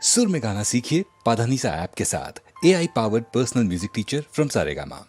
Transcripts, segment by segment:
सुर में गाना सीखिए पाधानीसा ऐप के साथ। AI powered personal music teacher from Saregama.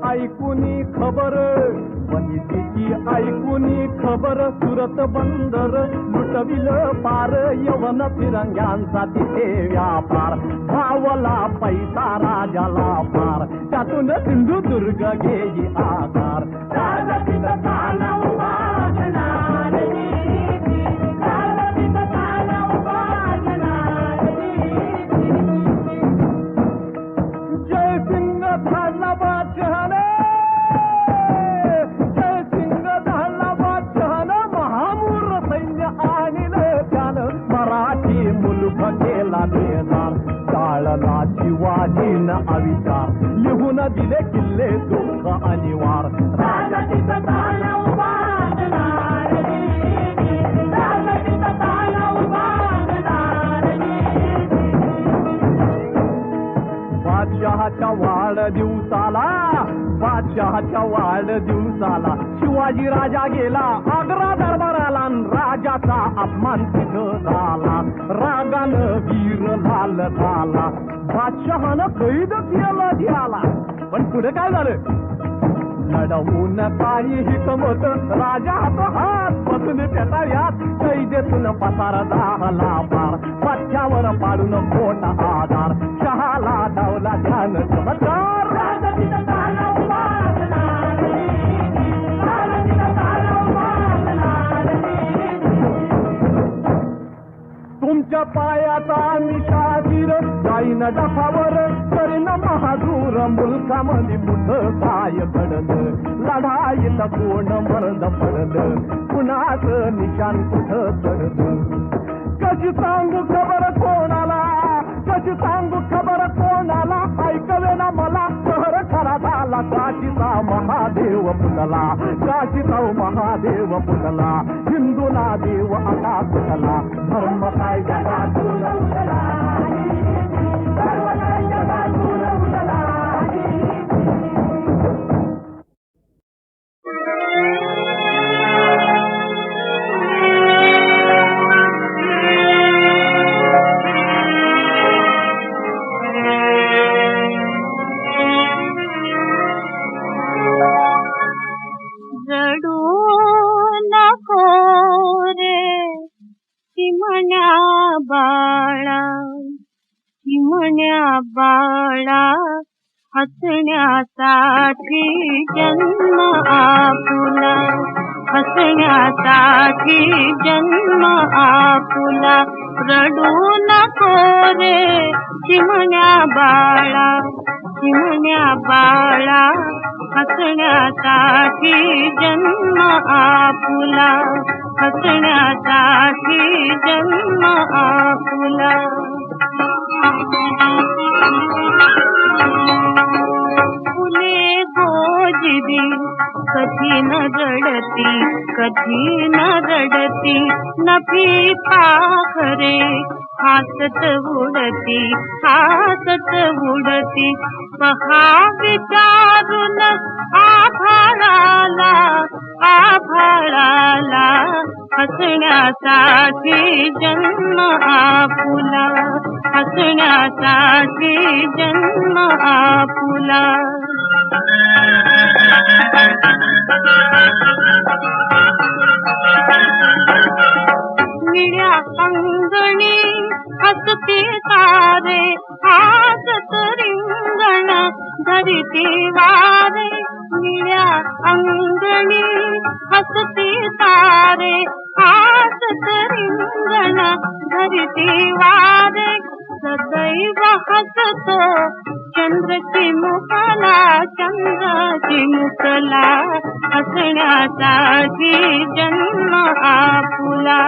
ऐकुनी खबर बहिणीची खबर सुरत बंदर लुटविल पार यवन फिरंग्यांचा तिथे व्यापार भावला पैसा राजाला पार त्यातून सिंधुदुर्ग घेई आकार शिवाजीन अविचार लिहून दिले किल्ले दुःख अनिवार बादशहाच्या वाढदिवसाला शिवाजी राजा गेला आग्रा दरबाराला राजाचा अपमान तिथं झाला रागानं वीर लाल झाला बादशहानं कैद केला झाला पण पुढे काय झालं लढवून काहीही कमत राजा हात बसून पेटाळ्यात कैदेतून पसार झाला पार पथ्यावर पाडून पोट आधार शहाला धावला ध्यान चमत्कार तुमच्या पायाचा निशाचीर जाईन डफावर करीन महाजूर मुलकामध्ये मुठं काय घडलं लढाईत कोण मर्द पडलं कुणाचं निशाण कुठं चढलं कशी सांगू खबर कोणाला ऐकवे ना मला शहर खरा झाला काशीचा महादेव पुतला हिंदूला देव आता पुतला धर्म काय जगातून उठला धर्म काय जगातून उठला बाळा हसण्यासाठी जन्म आपुला हसण्यासाठी जन्म आपुला रडू नको रे चिमण्या बाळा हसण्यासाठी जन्म आपुला हसण्यासाठी जन्म आपुला फुले गोजिरी कधी न रडती नफी पाखरे हातत उडती पहा विचारून आभाळाला हसण्यासाठी जन्म आपुला हसण्यासाठी जन्म आपुला निळ्या अंगणी हसती तारे हासत रिंगण धरती वारे निळ्या अंगणी हसती तारे हासत रिंगण धरती वारे सदैव हसतो चंद्र चिमुकला हसण्यासाठी जन्म आपुला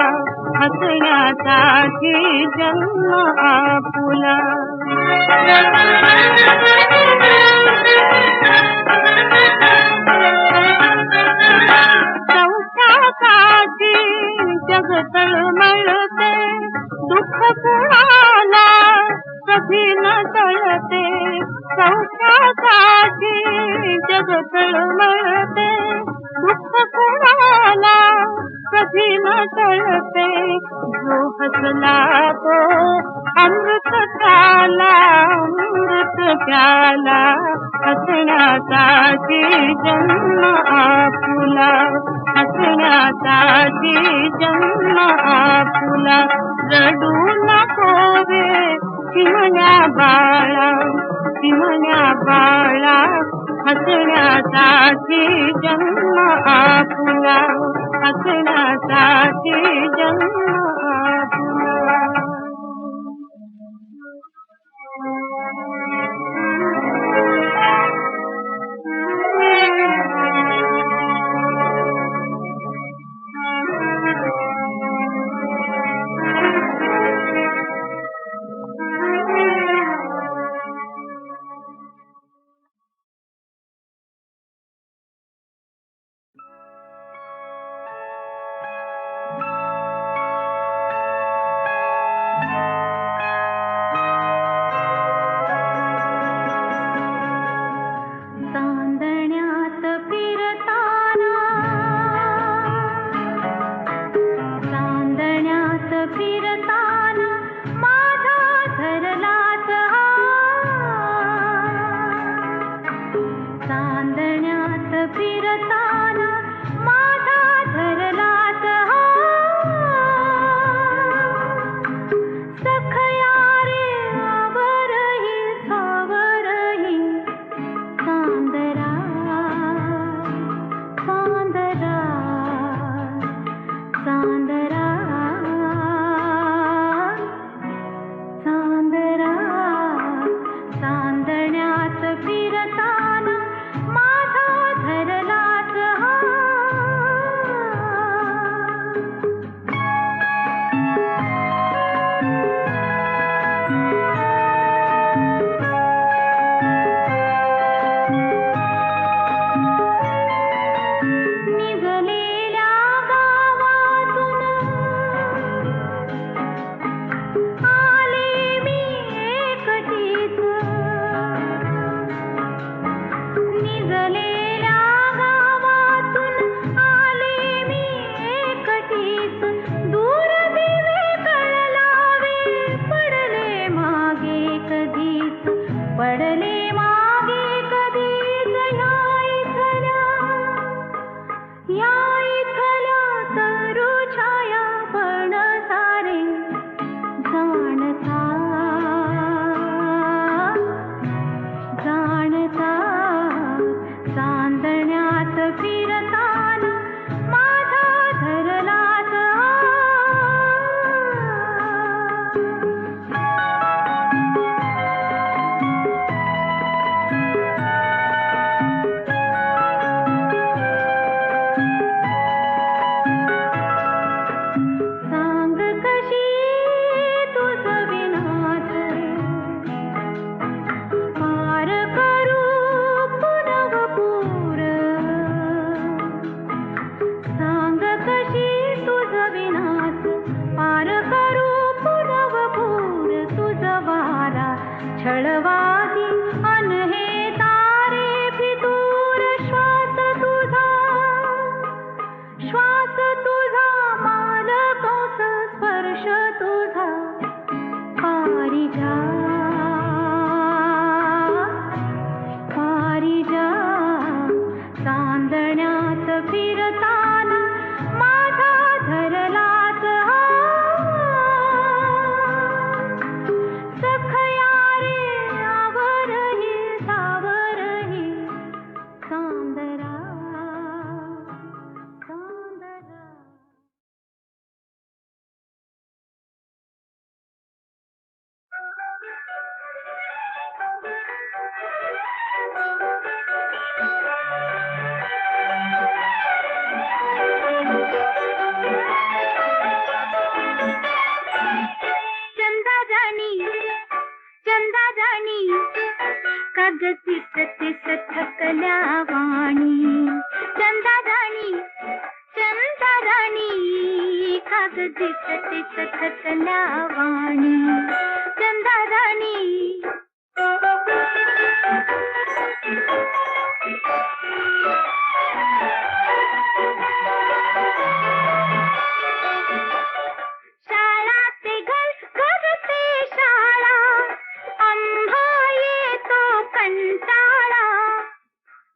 हसण्यासाठी जन्म आपुला सौख्यासाठी जग तळमळते दुःख कुणाला कधी न टळते सौख्यासाठी जग तळमळते दुःख कुणाला कधी न टळते जो हसला तो अमृत प्याला हसण्यासाठी जन्म आपुला हसण्यासाठी साठी जन्म आपुला रडू नको रे चिमण्या बाळा हसण्यासाठी जन्म आपुला हसण्यासाठी जन्म आपुला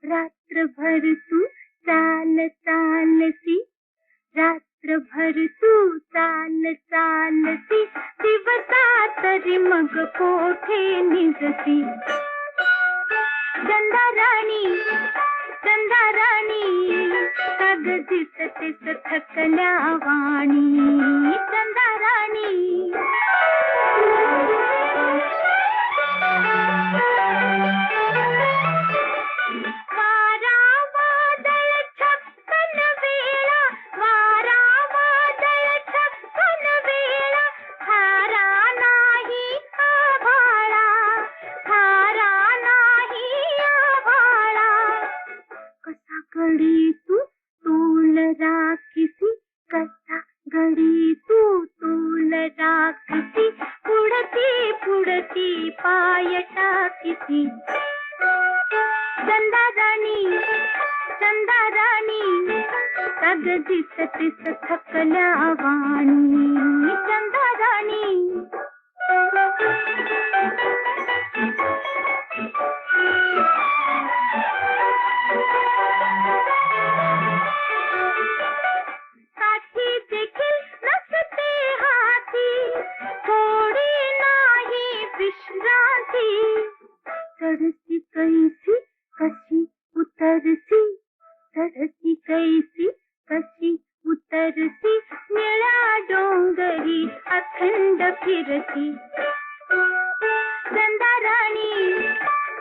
रात्रभर तू चाल चालती रात्र रात्रभर तू चाल चालती दिवसा तरी मग कोठे निजती चंदाराणी चंदाराणी कागदी सतीस थकल्या वाणी चंदाराणी वारा वादळ छप्पन वेळा वारा वादळ छप्पन वेळा थारा नाही आभाळा थारा नाही आभाळा कसा गडी तू तोल राखीसी कसा गडी तू तोल राखीसी पुढती पुढती पाय टाकीसी चंदाराणी चंदाराणी कागदी सतीस थकल्या वाणी चंदाराणी साठी देखील नसते हाती थोडी नाही विश्रांती चढती कैसी कशी उतरसी चढती कैसी कशी उतरसी निळ्या डोंगरी अखंड फिरती चंदाराणी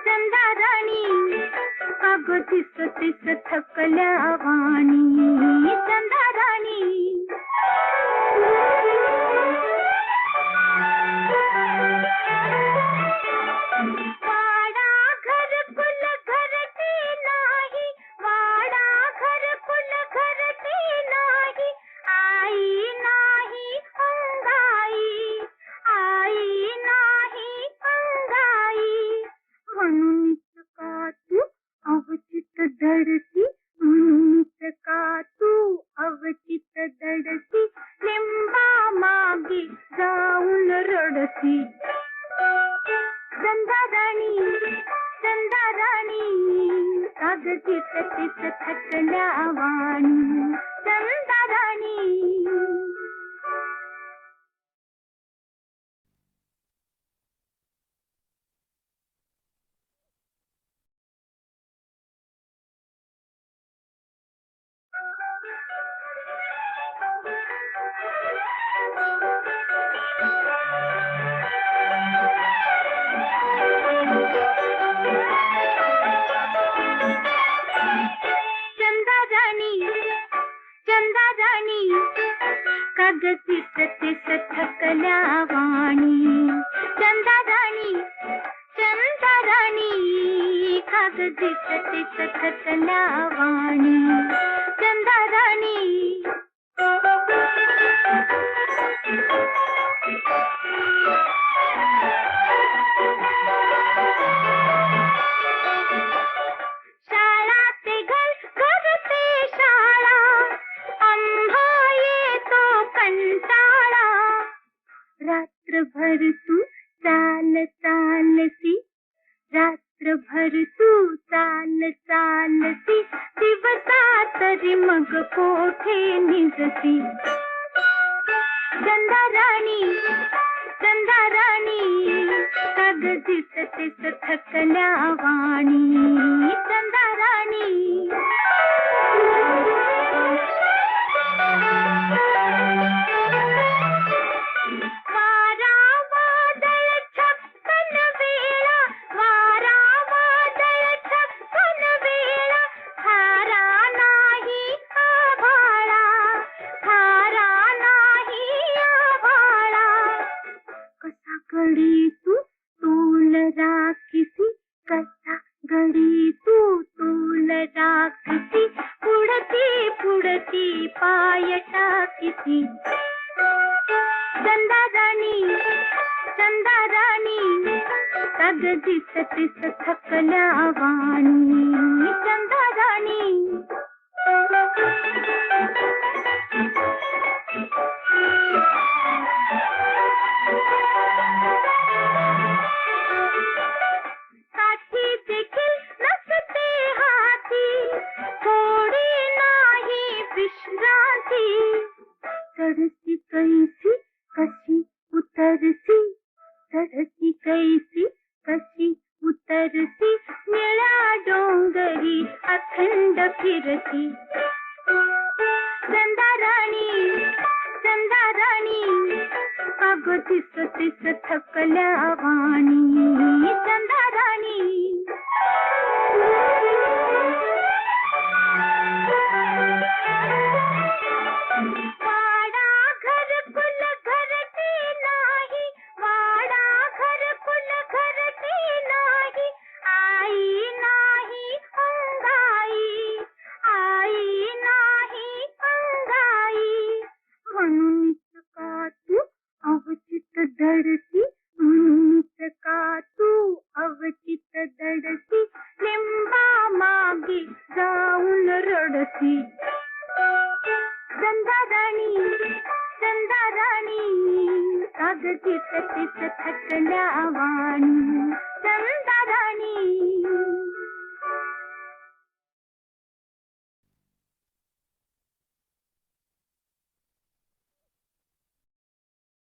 चंदाराणी कागदी सतीस थकल्या वाणी चंदाराणी वाडा घरकुल घरटी नाही वाडा घरकुल घरटी नाही आई नाही अंगाई आई नाही अंगाई म्हणूनच का तू अवचित धडती म्हणूनच का तू अवचित धडती लिंबा मागे जाऊन रडती चंदाराणी चंदाराणी कागदी सतीस थकल्या वाणी चंदाराणी चंदाराणी चंदाराणी कागदी सतीस थकल्या वाणी चंदाराणी चंदाराणी कागदी सतीस थकल्या वाणी चंदाराणी शाळा ते घर घर ते शाळा आंबा येतो कंटाळा रात्रभर तू चाल चालती रात्रभर तू चाल चालती दिवसा तरी मग कोठे निजती चंदाराणी चंदाराणी कागदी सतीस थकल्या वाणी चंदाराणी वारा वादळ छप्पन वेळा वारा वादळ छप्पन वेळा थारा नाही आभाळा थारा नाही आभाळा कसा गडी तू तोल राखीसी कसा गडी तू तोल राखीसी पुढती पुढती पाय टाकीसी चंदाराणी चंदाराणी कागदी सतीस थकल्या वाणी चंदाराणी साठी देखील नसते हाती थोडी नाही विश्रांती चढती कैसी कशी उतरती, चढती कैसी कशी उतरती, निळ्या डोंगरी अखंड फिरती. चंदाराणी चंदाराणी, अगं तिस तिस थकल्या वाणी, चंदाराणी. वाडा घरकुल घरटी नाही, वाडा घरकुल घरटी नाही, आई नाही अंगाई, आई नाही अंगाई. म्हणूनच का तू अवचित दडती, म्हणूनच का तू अवचित दडती, लिंबा मागे जाऊन रडती. चंदाराणी चंदाराणी, अगं तिस तिस थकल्या वाणी,